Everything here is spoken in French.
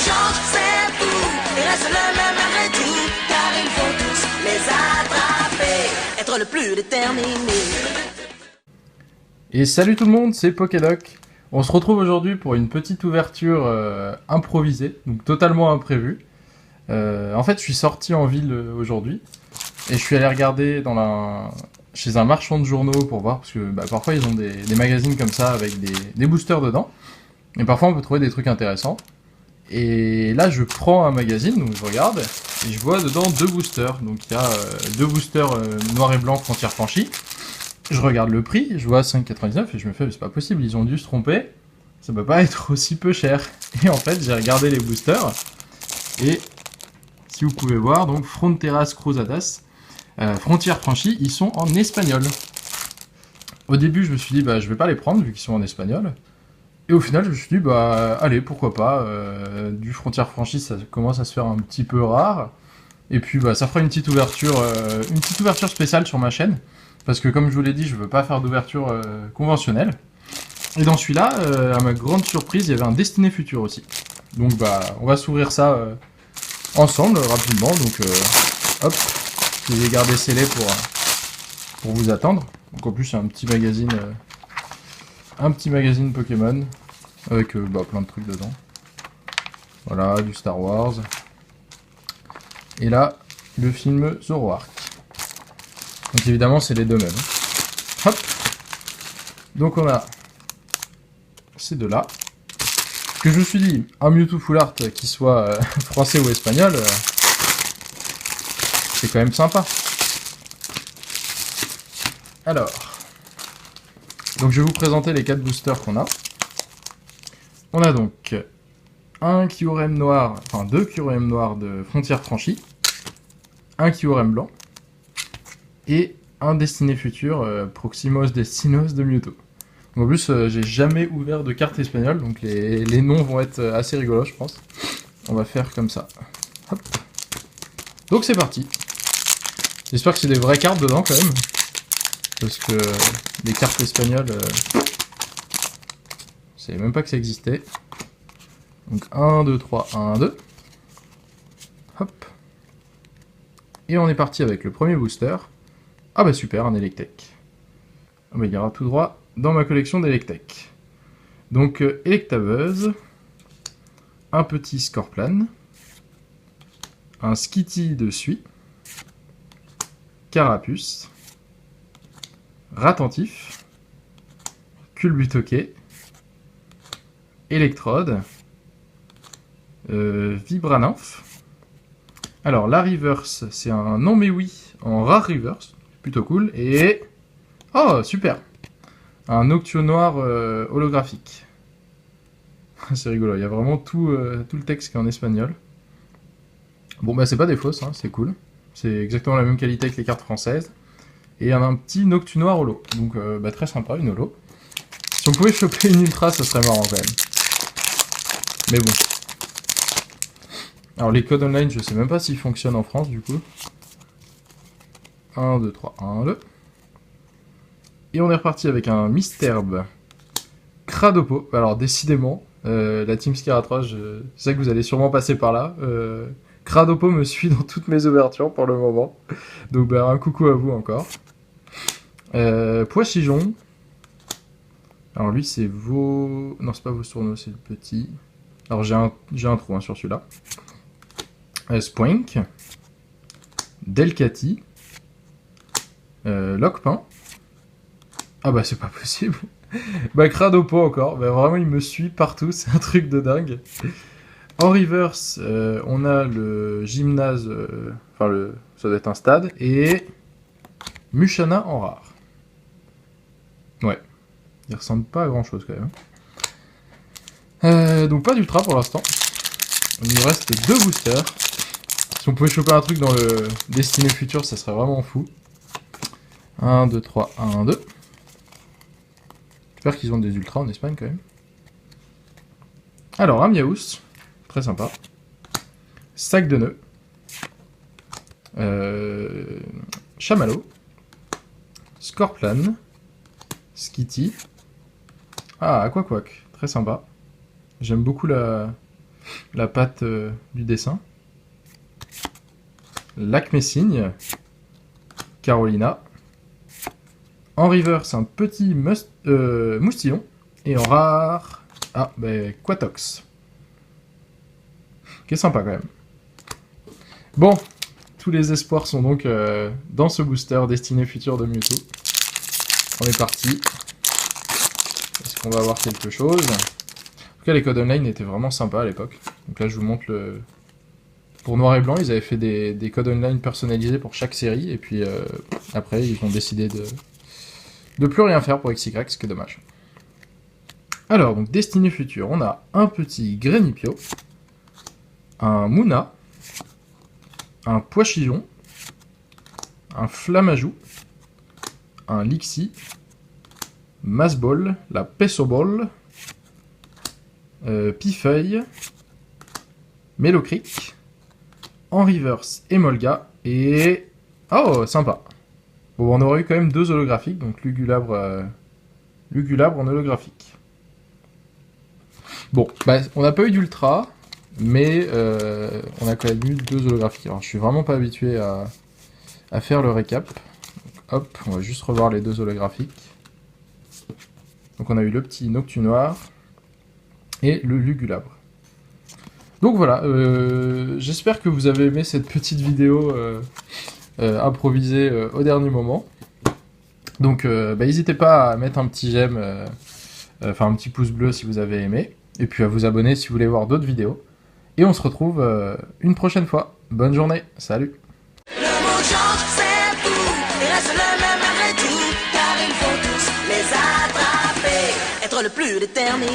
chance, c'est fou. Il reste le même malgré tout, car il faut tous les attraper. Être le plus déterminé. Et salut tout le monde, c'est Pokédoc. On se retrouve aujourd'hui pour une petite ouverture improvisée, donc totalement imprévue. En fait, je suis sorti en ville aujourd'hui et je suis allé regarder chez un marchand de journaux pour voir, parce que parfois ils ont des magazines comme ça avec des boosters dedans. Et parfois on peut trouver des trucs intéressants. Et là, je prends un magazine, donc je regarde, et je vois dedans deux boosters. Donc il y a deux boosters noir et blanc frontières franchies. Je regarde le prix, je vois 5,99 et je me fais, c'est pas possible, ils ont dû se tromper. Ça peut pas être aussi peu cher. Et en fait, j'ai regardé les boosters. Et si vous pouvez voir, donc Fronteras Cruzadas, frontières franchies, ils sont en espagnol. Au début, je me suis dit, je vais pas les prendre vu qu'ils sont en espagnol. Et au final, je me suis dit, allez, pourquoi pas. Du frontières franchies, ça commence à se faire un petit peu rare. Et puis, ça fera une petite ouverture spéciale sur ma chaîne. Parce que comme je vous l'ai dit, je veux pas faire d'ouverture conventionnelle. Et dans celui-là, à ma grande surprise, il y avait un Destiné Futur aussi. Donc on va s'ouvrir ça ensemble rapidement. Donc hop, je les ai gardés scellés pour vous attendre. Donc en plus c'est un petit magazine Pokémon avec plein de trucs dedans. Voilà, du Star Wars. Et là, le film Zoroark. Donc évidemment, c'est les deux mêmes. Hop. Donc on a ces deux-là. Que je me suis dit, un Mewtwo Full Art qui soit français ou espagnol, c'est quand même sympa. Alors, donc je vais vous présenter les 4 boosters qu'on a. On a donc un Kyurem noir, enfin 2 Kyurem noirs de frontières franchies, un Kyurem blanc, et un Destiné Futur Proximos Destinos de Mewtwo. Donc en plus, j'ai jamais ouvert de carte espagnole, donc les noms vont être assez rigolos, je pense. On va faire comme ça. Hop. Donc c'est parti. J'espère que c'est des vraies cartes dedans quand même. Parce que les cartes espagnoles, je savais même pas que ça existait. Donc 1, 2, 3, 1, 2. Hop. Et on est parti avec le premier booster. Ah bah super, un Electek. Ah bah il ira tout droit dans ma collection d'Electek. Donc Electabuzz, un petit Scorplan, un Skitty de Suie, Carapuce, Ratentif, Culbutoquet, Electrode, Vibranymph. Alors la reverse, c'est un non mais oui en rare reverse, plutôt cool, et... Oh super, un Noctio noir holographique. C'est rigolo, il y a vraiment tout le texte qui est en espagnol. Bon c'est pas des fausses, hein, c'est cool. C'est exactement la même qualité que les cartes françaises. Et un petit Noctu noir holo. Donc très sympa, une holo. Si on pouvait choper une ultra, ça serait marrant quand même. Mais bon. Alors les codes online, je sais même pas s'ils fonctionnent en France du coup. 1, 2, 3, 1, 2. Et on est reparti avec un Misterbe Cradopo. Alors décidément, la Team Scara3, je sais que vous allez sûrement passer par là. Cradopo me suit dans toutes mes ouvertures pour le moment. Donc un coucou à vous encore. Poichijon. Alors lui c'est vos... Non c'est pas vos tourneaux, c'est le petit. Alors j'ai un trou sur celui-là. Spoink. Delcati. Lockpin. Ah c'est pas possible. Cradopo encore. Vraiment il me suit partout, c'est un truc de dingue. En reverse, on a le gymnase, ça doit être un stade, et Mushana en rare. Ouais, il ressemble pas à grand chose quand même. Donc pas d'ultra pour l'instant. Il nous reste 2 boosters. Si on pouvait choper un truc dans le Destiné Futur, ça serait vraiment fou. 1, 2, 3, 1, 2. J'espère qu'ils ont des ultras en Espagne quand même. Alors, un Miaous. Très sympa. Sac de nœuds. Chamallow. Scorplan. Skitty. Ah, Aquaquack. Très sympa. J'aime beaucoup la la patte du dessin. Lac Messigne, Carolina. En reverse, un petit moustillon. Et en rare, Quatox. Qui est sympa quand même. Bon, tous les espoirs sont donc dans ce booster Destinée Future de Mewtwo. On est parti. Est-ce qu'on va avoir quelque chose? En tout cas, les codes online étaient vraiment sympas à l'époque. Donc là, je vous montre le... Pour Noir et Blanc, ils avaient fait des codes online personnalisés pour chaque série. Et puis après, ils ont décidé de plus rien faire pour XY, ce qui est dommage. Alors, donc Destinée Future, on a un petit Grenipio, un Munna, un Poichillon, un Flamajou, un Lixie, Masball, la Pesoball, Pifeuille, Melocric, en reverse Emolga, et... Oh, sympa. Bon, on aurait eu quand même 2 holographiques, donc Lugulabre en holographique. Bon, on n'a pas eu d'ultra, mais on a quand même eu 2 holographiques. Alors, je suis vraiment pas habitué à faire le récap. Donc, hop, on va juste revoir les 2 holographiques. Donc on a eu le petit Noctunoir et le Lugulabre. Donc voilà, j'espère que vous avez aimé cette petite vidéo improvisée au dernier moment. Donc n'hésitez pas à mettre un petit j'aime, enfin un petit pouce bleu si vous avez aimé, et puis à vous abonner si vous voulez voir d'autres vidéos. Et on se retrouve une prochaine fois. Bonne journée, salut! Le monde change, c'est tout, il reste le même malgré tout, car il faut tous les attraper, être le plus déterminé.